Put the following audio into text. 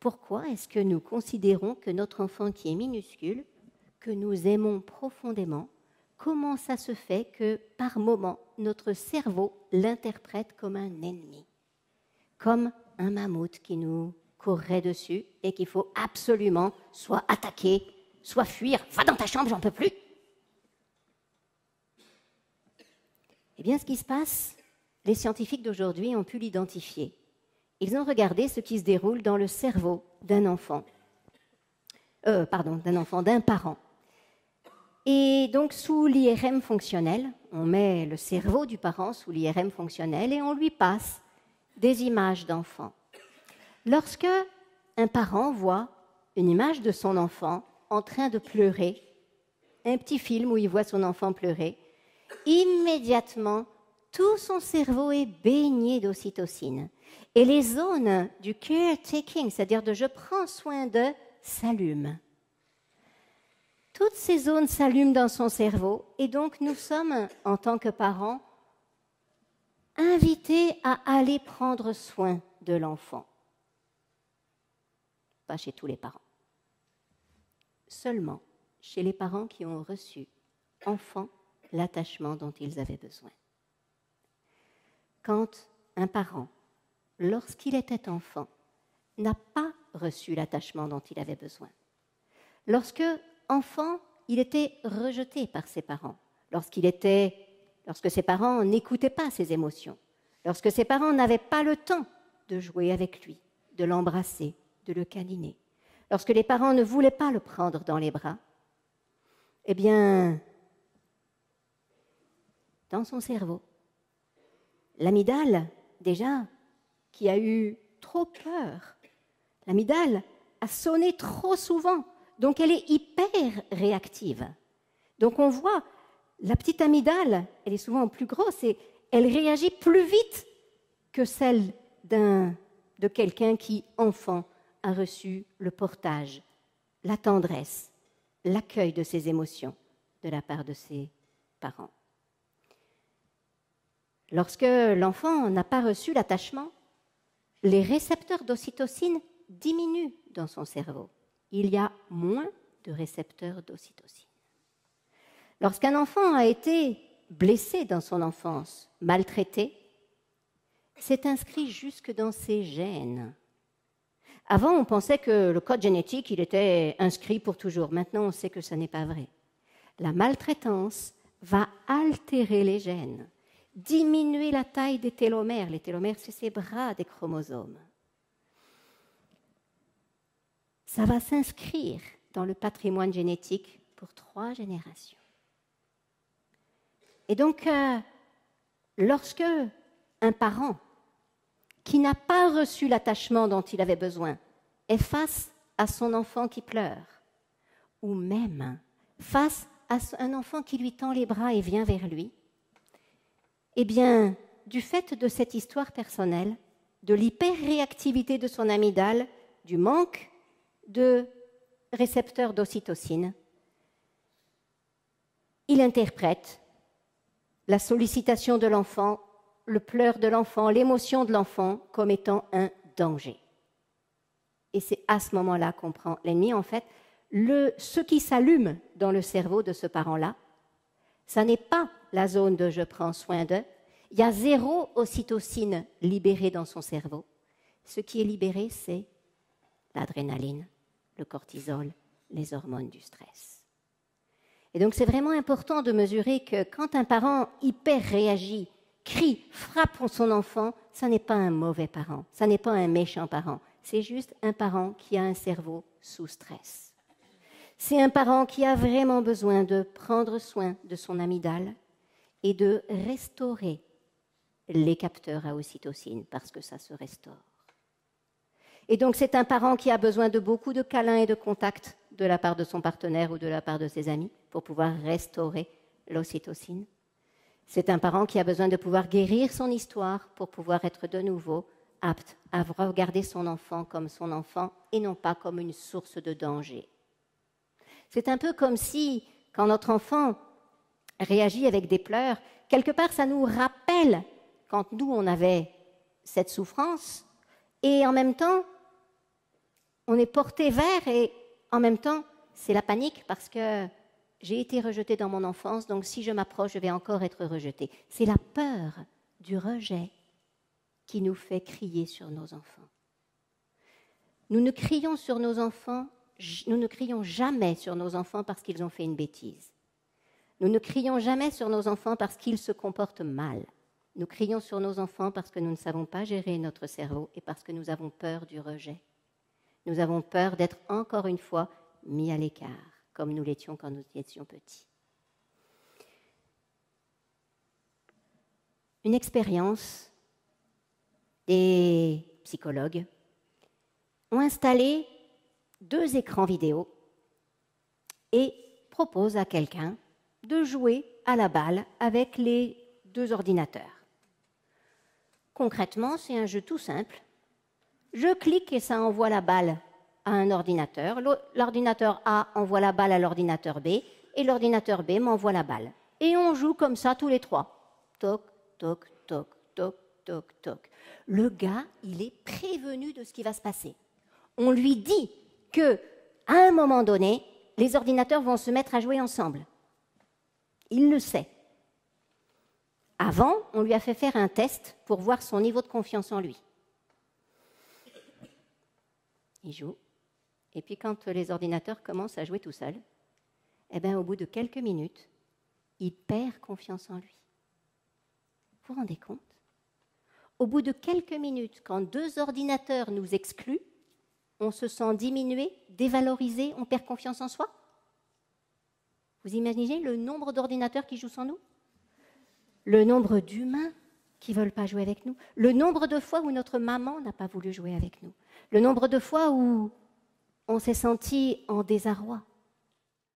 Pourquoi est-ce que nous considérons que notre enfant qui est minuscule, que nous aimons profondément, comment ça se fait que par moments, notre cerveau l'interprète comme un ennemi, comme un mammouth qui nous courrait dessus et qu'il faut absolument soit attaquer, soit fuir. Va dans ta chambre, j'en peux plus. Eh bien, ce qui se passe, les scientifiques d'aujourd'hui ont pu l'identifier. Ils ont regardé ce qui se déroule dans le cerveau d'un parent. Et donc, sous l'IRM fonctionnel, on met le cerveau du parent sous l'IRM fonctionnel et on lui passe des images d'enfants. Lorsque un parent voit une image de son enfant en train de pleurer, un petit film où il voit son enfant pleurer, immédiatement, tout son cerveau est baigné d'ocytocine. Et les zones du caretaking, c'est-à-dire de « je prends soin de », s'allument. Toutes ces zones s'allument dans son cerveau et donc nous sommes, en tant que parents, invités à aller prendre soin de l'enfant. Pas chez tous les parents. Seulement chez les parents qui ont reçu, enfant, l'attachement dont ils avaient besoin. Quand un parent, lorsqu'il était enfant, n'a pas reçu l'attachement dont il avait besoin, lorsque, enfant, il était rejeté par ses parents, lorsque ses parents n'écoutaient pas ses émotions, lorsque ses parents n'avaient pas le temps de jouer avec lui, de l'embrasser, de le câliner, lorsque les parents ne voulaient pas le prendre dans les bras, eh bien, dans son cerveau, l'amygdale, déjà, qui a eu trop peur, l'amygdale a sonné trop souvent, donc elle est hyper réactive. Donc on voit, la petite amygdale, elle est souvent plus grosse et elle réagit plus vite que celle de quelqu'un qui, enfant, a reçu le portage, la tendresse, l'accueil de ses émotions de la part de ses parents. Lorsque l'enfant n'a pas reçu l'attachement, les récepteurs d'ocytocine diminuent dans son cerveau. Il y a moins de récepteurs d'ocytocine. Lorsqu'un enfant a été blessé dans son enfance, maltraité, c'est inscrit jusque dans ses gènes. Avant, on pensait que le code génétique, il était inscrit pour toujours. Maintenant, on sait que ce n'est pas vrai. La maltraitance va altérer les gènes, diminuer la taille des télomères. Les télomères, c'est ces bras des chromosomes. Ça va s'inscrire dans le patrimoine génétique pour 3 générations. Et donc, lorsque un parent qui n'a pas reçu l'attachement dont il avait besoin est face à son enfant qui pleure, ou même face à un enfant qui lui tend les bras et vient vers lui, eh bien, du fait de cette histoire personnelle, de l'hyperréactivité de son amygdale, du manque de récepteurs d'ocytocine, il interprète la sollicitation de l'enfant, le pleur de l'enfant, l'émotion de l'enfant comme étant un danger. Et c'est à ce moment-là qu'on prend l'ennemi. En fait, ce qui s'allume dans le cerveau de ce parent-là, ça n'est pas la zone de « je prends soin de ». Il y a 0 ocytocine libérée dans son cerveau. Ce qui est libéré, c'est l'adrénaline, le cortisol, les hormones du stress. Et donc, c'est vraiment important de mesurer que quand un parent hyper réagit, crie, frappe son enfant, ça n'est pas un mauvais parent, ça n'est pas un méchant parent. C'est juste un parent qui a un cerveau sous stress. C'est un parent qui a vraiment besoin de prendre soin de son amygdale et de restaurer les capteurs à ocytocine, parce que ça se restaure. Et donc, c'est un parent qui a besoin de beaucoup de câlins et de contacts de la part de son partenaire ou de la part de ses amis pour pouvoir restaurer l'ocytocine. C'est un parent qui a besoin de pouvoir guérir son histoire pour pouvoir être de nouveau apte à regarder son enfant comme son enfant et non pas comme une source de danger. C'est un peu comme si, quand notre enfant réagit avec des pleurs, quelque part, ça nous rappelle quand nous, on avait cette souffrance, et en même temps, on est porté vers et en même temps, c'est la panique parce que j'ai été rejeté dans mon enfance, donc si je m'approche, je vais encore être rejeté. C'est la peur du rejet qui nous fait crier sur nos enfants. Nous ne crions sur nos enfants, nous ne crions jamais sur nos enfants parce qu'ils ont fait une bêtise. Nous ne crions jamais sur nos enfants parce qu'ils se comportent mal. Nous crions sur nos enfants parce que nous ne savons pas gérer notre cerveau et parce que nous avons peur du rejet. Nous avons peur d'être encore une fois mis à l'écart, comme nous l'étions quand nous étions petits. Une expérience, des psychologues ont installé 2 écrans vidéo et proposent à quelqu'un de jouer à la balle avec les 2 ordinateurs. Concrètement, c'est un jeu tout simple. Je clique et ça envoie la balle à un ordinateur. L'ordinateur A envoie la balle à l'ordinateur B et l'ordinateur B m'envoie la balle. Et on joue comme ça tous les 3. Toc, toc, toc, toc, toc, toc. Le gars, il est prévenu de ce qui va se passer. On lui dit qu'à un moment donné, les ordinateurs vont se mettre à jouer ensemble. Il le sait. Avant, on lui a fait faire un test pour voir son niveau de confiance en lui. Il joue. Et puis quand les ordinateurs commencent à jouer tout seuls, au bout de quelques minutes, il perd confiance en lui. Vous vous rendez compte ? Au bout de quelques minutes, quand 2 ordinateurs nous excluent, on se sent diminué, dévalorisé, on perd confiance en soi. Vous imaginez le nombre d'ordinateurs qui jouent sans nous ? Le nombre d'humains qui ne veulent pas jouer avec nous, le nombre de fois où notre maman n'a pas voulu jouer avec nous, le nombre de fois où on s'est senti en désarroi.